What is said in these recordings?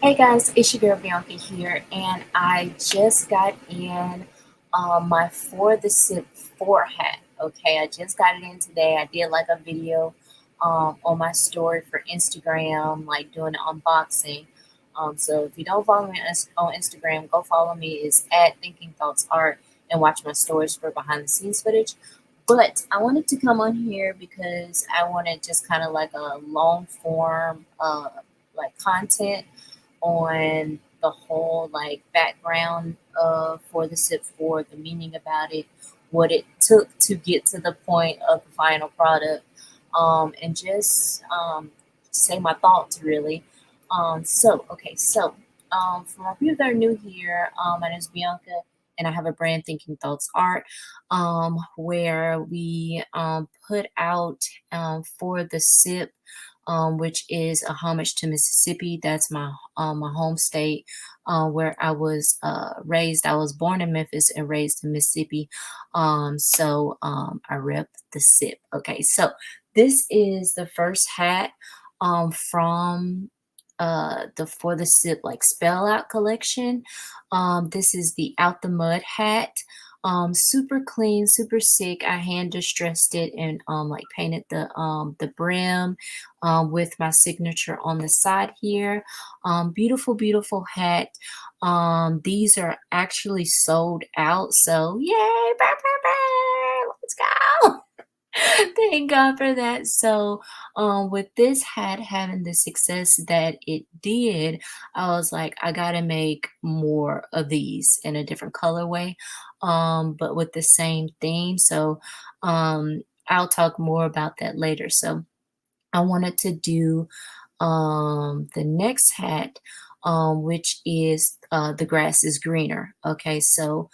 Hey guys, it's your girl Bianca here, and I just got in my For the Sip 4 hat. Okay, I just got it in today. I did like a video on my story for Instagram, like doing an unboxing. So if you don't follow me on Instagram, go follow me. It's at Thinking Thoughts Art and watch my stories for behind the scenes footage. But I wanted to come on here because I wanted just kind of like a long form like content on the whole like background for the sip for the meaning about it, what it took to get to the point of the final product, and just say my thoughts really. For my people that are new here, my name is Bianca. And I have a brand Thinking Thoughts Art, where we put out for the SIP, which is a homage to Mississippi. That's my home state, where I was raised. I was born in Memphis and raised in Mississippi. I rep the SIP. Okay, so this is the first hat from the For the Sip like spell out collection. This is the Out the Mud hat. Super clean, super sick. I hand distressed it and like painted the brim with my signature on the side here. Beautiful, beautiful hat. These are actually sold out, so yay! Bah, bah, bah, let's go. Thank God for that. So, with this hat having the success that it did, I was like, I gotta make more of these in a different colorway, but with the same theme. So, I'll talk more about that later. So, I wanted to do the next hat, which is the grass is greener. Okay, so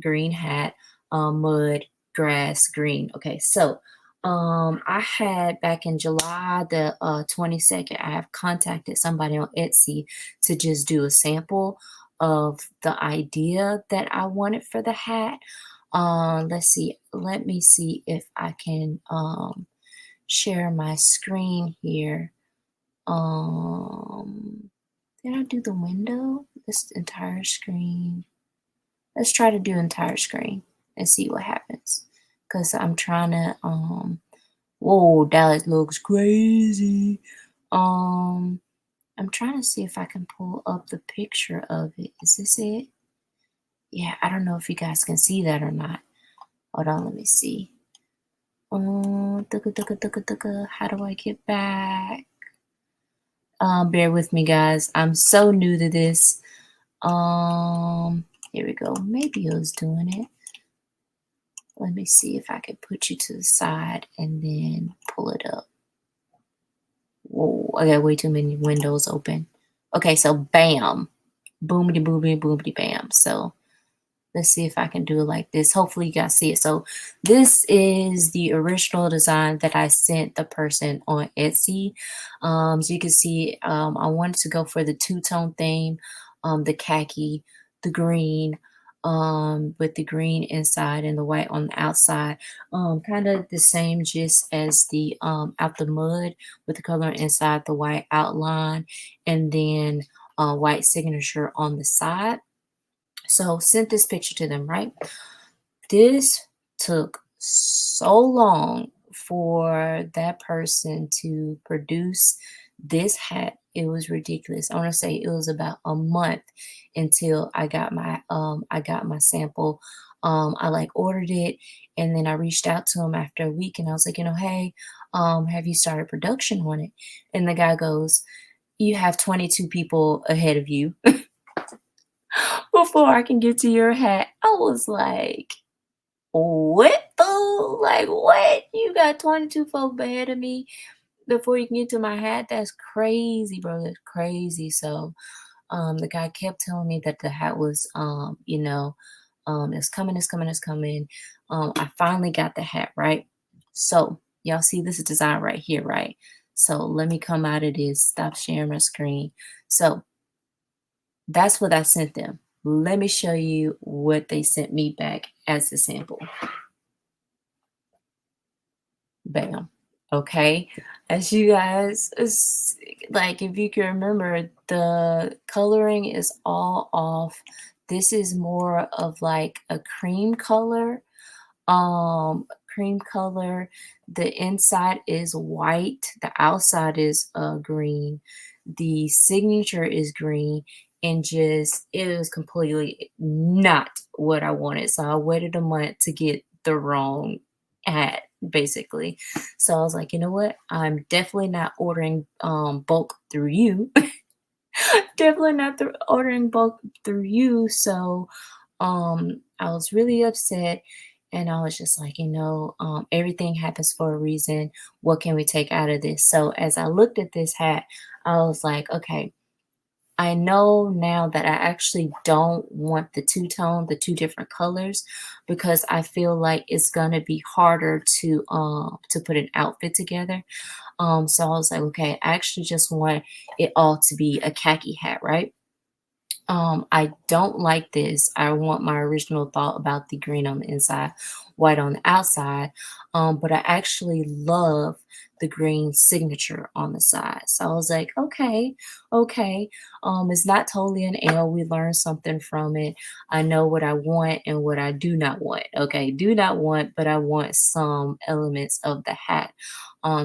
green hat, mud, grass, green. Okay, so I had back in July the 22nd, I have contacted somebody on Etsy to just do a sample of the idea that I wanted for the hat. Let's see, let me see if I can share my screen here. Um, did I do the window? This entire screen. Let's try to do entire screen and see what happens. Cause I'm trying to whoa, Dallas looks crazy. Um I'm trying to see if I can pull up the picture of it. Is this it? Yeah, I don't know if you guys can see that or not. Hold on, let me see. How do I get back? Bear with me guys. I'm so new to this. Here we go. Maybe it was doing it. Let me see if I can put you to the side and then pull it up. Whoa, I got way too many windows open. Okay, so bam. Boomity boomity boomity bam. So let's see if I can do it like this. Hopefully you guys see it. So this is the original design that I sent the person on Etsy. So you can see I wanted to go for the two-tone theme, the khaki, the green, with the green inside and the white on the outside. Kind of the same gist as the Out the Mud with the color inside, the white outline, and then white signature on the side. So sent this picture to them, right? This took so long for that person to produce this hat. It was ridiculous. I want to say it was about a month until I got my sample. I like ordered it and then I reached out to him after a week and I was like, hey, have you started production on it? And the guy goes, you have 22 people ahead of you before I can get to your hat. I was like, what the? Like, what? You got 22 folk ahead of me before you can get to my hat? That's crazy, bro. That's crazy. So, the guy kept telling me that the hat was, it's coming, it's coming, it's coming. I finally got the hat, right? So, y'all see this design right here, right? So, let me come out of this, stop sharing my screen. So, that's what I sent them. Let me show you what they sent me back as a sample. Bam. Okay, as you guys like, if you can remember, the coloring is all off. This is more of like a cream color. The inside is white, the outside is green, the signature is green, and just it was completely not what I wanted. So I waited a month to get the wrong hat, basically. So I was like, you know what, I'm definitely not ordering bulk through you. Definitely not ordering bulk through you. So I was really upset, and I was just like, everything happens for a reason. What can we take out of this? So as I looked at this hat, I was like, okay, I know now that I actually don't want the two-tone, the two different colors, because I feel like it's gonna be harder to put an outfit together. So I was like, okay, I actually just want it all to be a khaki hat, right? I don't like this. I want my original thought about the green on the inside, white on the outside. But I actually love the green signature on the side. So I was like, okay, okay. It's not totally an L. We learned something from it. I know what I want and what I do not want. Okay, do not want, but I want some elements of the hat.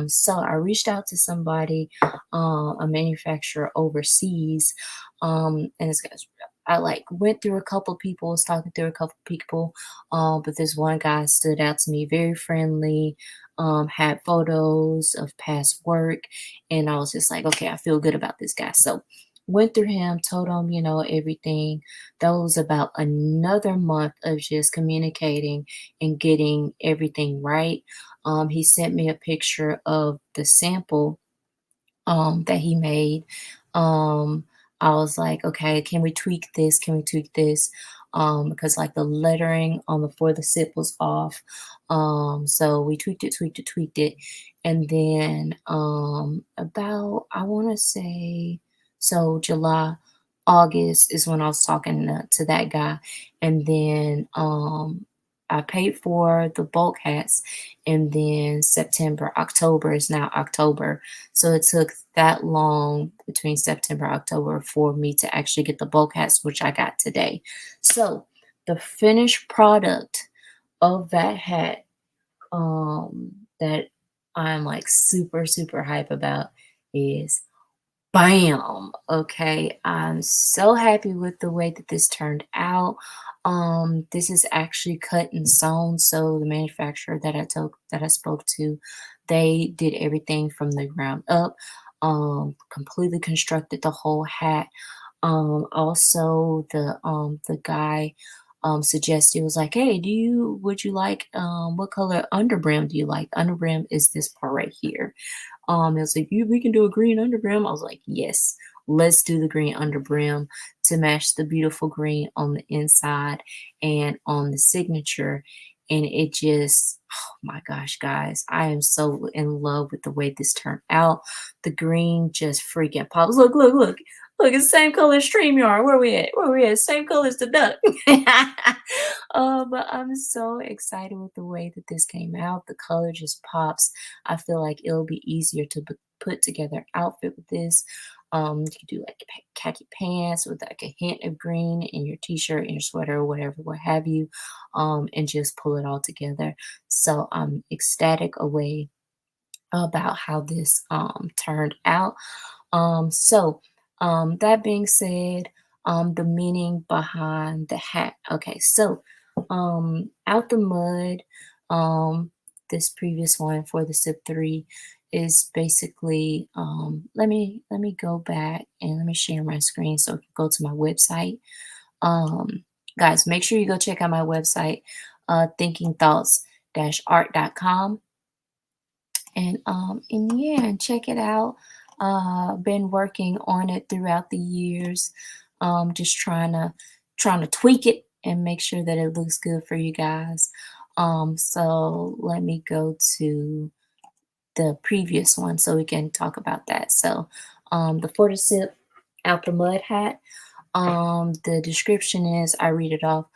So I reached out to somebody, a manufacturer overseas, and this guy's I like went through a couple people, was talking through a couple people, but this one guy stood out to me, very friendly, had photos of past work, and I was just like, okay, I feel good about this guy. So went through him, told him, everything. That was about another month of just communicating and getting everything right. He sent me a picture of the sample that he made. Um, I was like, okay, can we tweak this? Can we tweak this? Because like the lettering on the for the sip was off. So we tweaked it. And then about I want to say so July, August is when I was talking to that guy. And then I paid for the bulk hats, and then September, October is now October, so it took that long between September, October for me to actually get the bulk hats, which I got today. So the finished product of that hat, that I'm like super, super hype about is bam. Okay. I'm so happy with the way that this turned out. This is actually cut and sewn. So the manufacturer that I spoke to, they did everything from the ground up, completely constructed the whole hat. Also the guy suggested, was like, hey, would you like what color underbrim do you like? Underbrim is this part right here. It was like, we can do a green underbrim. I was like, yes, let's do the green underbrim to match the beautiful green on the inside and on the signature. And it just, oh my gosh, guys, I am so in love with the way this turned out. The green just freaking pops. Look, look, look. Look, it's the same color as StreamYard. Where we at? Where we at? Same color as the duck. But I'm so excited with the way that this came out. The color just pops. I feel like it'll be easier to put together an outfit with this. You could do like khaki pants with like a hint of green in your t-shirt and your sweater or whatever, what have you, and just pull it all together. So I'm ecstatic away about how this turned out. That being said, the meaning behind the hat. Okay, so Out the Mud, um, this previous one for the SIP 3 is basically, let me go back and let me share my screen so I can go to my website. Guys, make sure you go check out my website, thinkingthoughts-art.com, and yeah, and check it out. Been working on it throughout the years, just trying to tweak it and make sure that it looks good for you guys. So let me go to the previous one so we can talk about that. So the Fortisip Out the Mud hat. The description is, I read it off.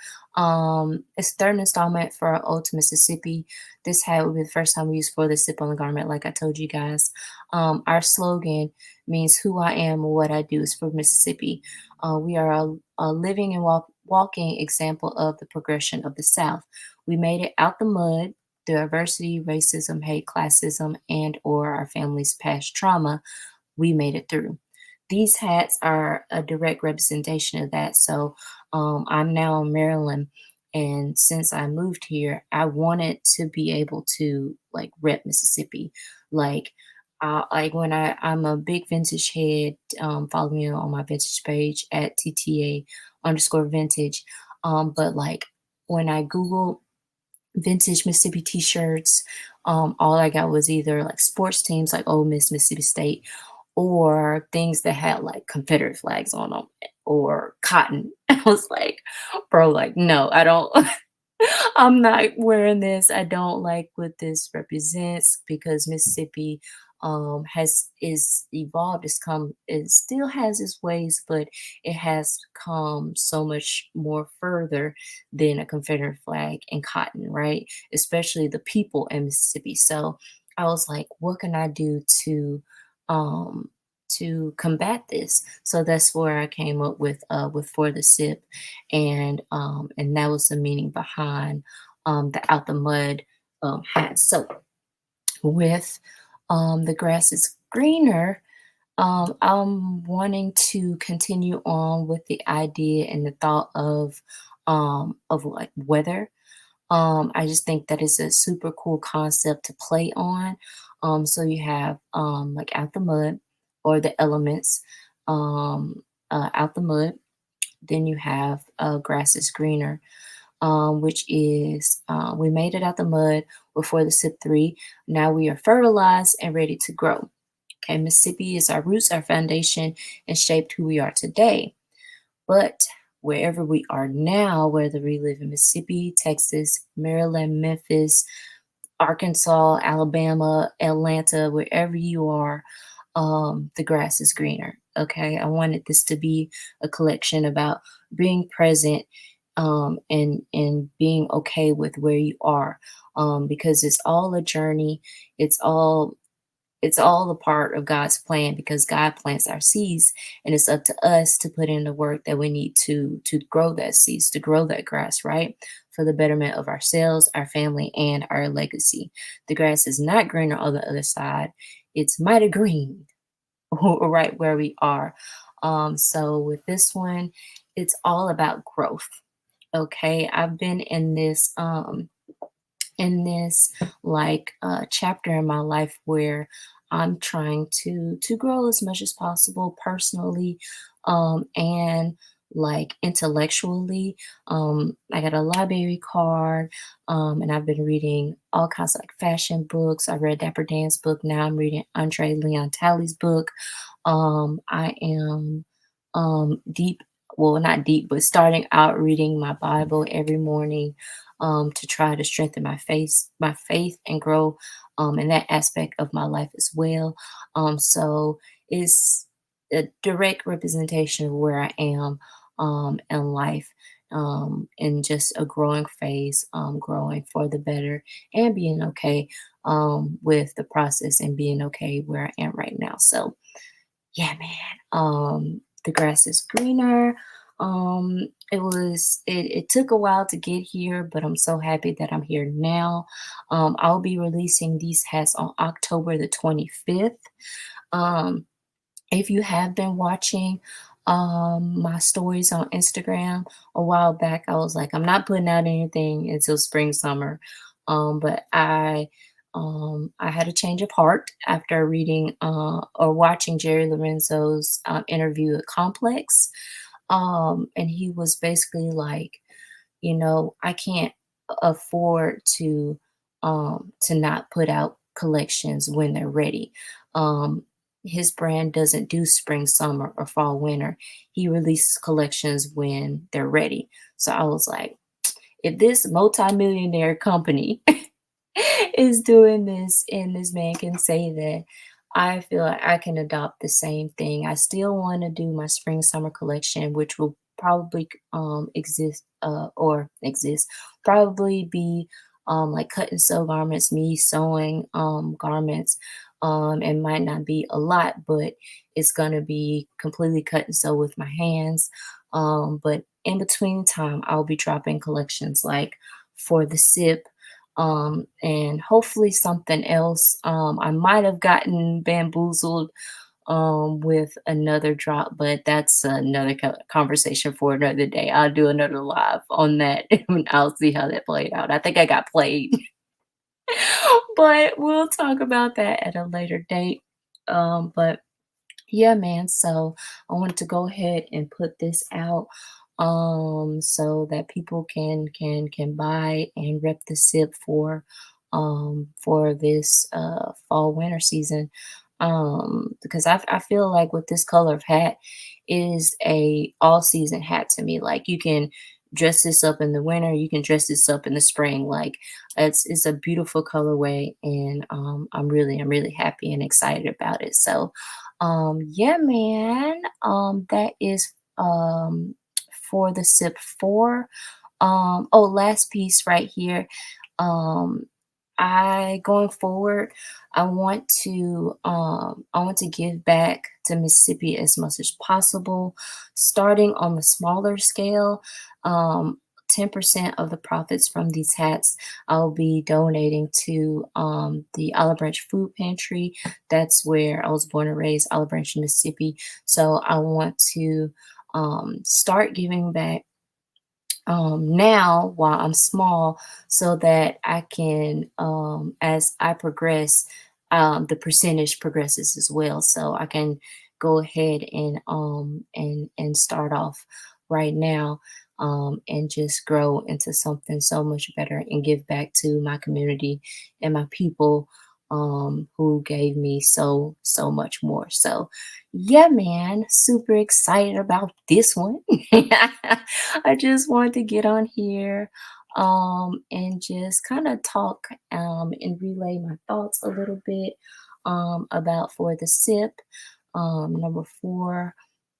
It's the third installment for Ode to Mississippi. This hat will be the first time we use for the sip on the garment, like I told you guys. Our slogan means who I am and what I do is for Mississippi. We are a living and walking example of the progression of the South. We made it out the mud through adversity, racism, hate, classism, and or our family's past trauma. We made it through. These hats are a direct representation of that. So I'm now in Maryland, and since I moved here, I wanted to be able to like rep Mississippi. Like, like when I'm a big vintage head. Follow me on my vintage page at TTA_vintage. But like when I Google vintage Mississippi t-shirts, all I got was either like sports teams like Ole Miss, Mississippi State, or things that had like Confederate flags on them or cotton. I was like, bro, like, no, I don't. I'm not wearing this. I don't like what this represents because Mississippi has is evolved. It's come. It still has its ways, but it has come so much more further than a Confederate flag and cotton, right? Especially the people in Mississippi. So I was like, what can I do um to combat this? So that's where I came up with For the Sip, and that was the meaning behind the Out the Mud hat. So with The Grass is Greener, I'm wanting to continue on with the idea and the thought of like weather. I just think that is a super cool concept to play on. So you have like Out the Mud or the elements, Out the Mud. Then you have Grass is Greener, which is we made it out the mud before the SIP 3. Now we are fertilized and ready to grow. Okay, Mississippi is our roots, our foundation, and shaped who we are today. But wherever we are now, whether we live in Mississippi, Texas, Maryland, Memphis, Arkansas, Alabama, Atlanta, wherever you are, the grass is greener. Okay, I wanted this to be a collection about being present, and being okay with where you are, because it's all a journey. It's all it's all a part of God's plan because God plants our seeds, and it's up to us to put in the work that we need to grow that seeds, to grow that grass, right? For the betterment of ourselves, our family, and our legacy. The grass is not greener on the other side. It's mighty green right where we are. So with this one, it's all about growth. Okay. I've been in this like chapter in my life where I'm trying to grow as much as possible personally, and like intellectually. I got a library card, and I've been reading all kinds of like fashion books. I read Dapper Dan's book. Now I'm reading Andre Leon Talley's book. I am deep, well, not deep, but starting out reading my Bible every morning, to try to strengthen my faith and grow in that aspect of my life as well. So it's a direct representation of where I am in life, in just a growing phase, growing for the better and being okay with the process and being okay where I am right now. So yeah, man. The grass is greener. It took a while to get here, but I'm so happy that I'm here now. I'll be releasing these hats on October the 25th. Um, if you have been watching my stories on Instagram a while back, I was like, I'm not putting out anything until spring, summer. But I had a change of heart after reading or watching Jerry Lorenzo's interview at Complex. And he was basically like, I can't afford to not put out collections when they're ready. Um, his brand doesn't do spring, summer, or fall, winter. He releases collections when they're ready. So I was like, if this multimillionaire company is doing this and this man can say that, I feel like I can adopt the same thing. I still want to do my spring summer collection, which will probably exist, probably be like cut and sew garments, me sewing garments. It might not be a lot, but it's gonna be completely cut and sew with my hands. But in between time, I'll be dropping collections like for the sip, and hopefully something else. I might have gotten bamboozled with another drop, but that's another conversation for another day. I'll do another live on that and I'll see how that played out. I think I got played, but we'll talk about that at a later date. But yeah, man. So I wanted to go ahead and put this out so that people can buy and rep the sip for this fall winter season. Because I feel like with this color of hat is a all season hat to me. Like you can dress this up in the winter, you can dress this up in the spring. Like it's a beautiful colorway, and I'm really happy and excited about it. So yeah, man. That is for the sip four. Oh, last piece right here. Um, I going forward, I want to give back to Mississippi as much as possible, starting on the smaller scale. 10% of the profits from these hats I'll be donating to the Olive Branch Food Pantry. That's where I was born and raised, Olive Branch, Mississippi. So I want to start giving back now while I'm small, so that I can, as I progress, the percentage progresses as well. So I can go ahead and start off right now, and just grow into something so much better and give back to my community and my people who gave me so much more. So yeah, man, super excited about this one. I just wanted to get on here and just kind of talk and relay my thoughts a little bit about for the sip. Number four,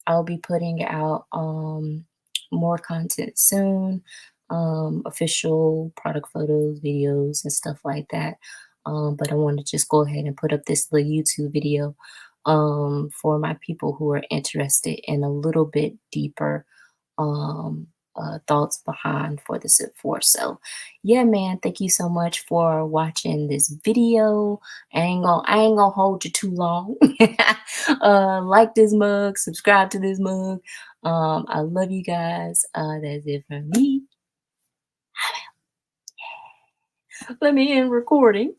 I'll be putting out more content soon, official product photos, videos, and stuff like that. But I want to just go ahead and put up this little YouTube video for my people who are interested in a little bit deeper um, thoughts behind for the Zip Force. So, yeah, man, thank you so much for watching this video. I ain't gonna hold you too long. Like this mug, subscribe to this mug. I love you guys. That's it from me. Let me end recording.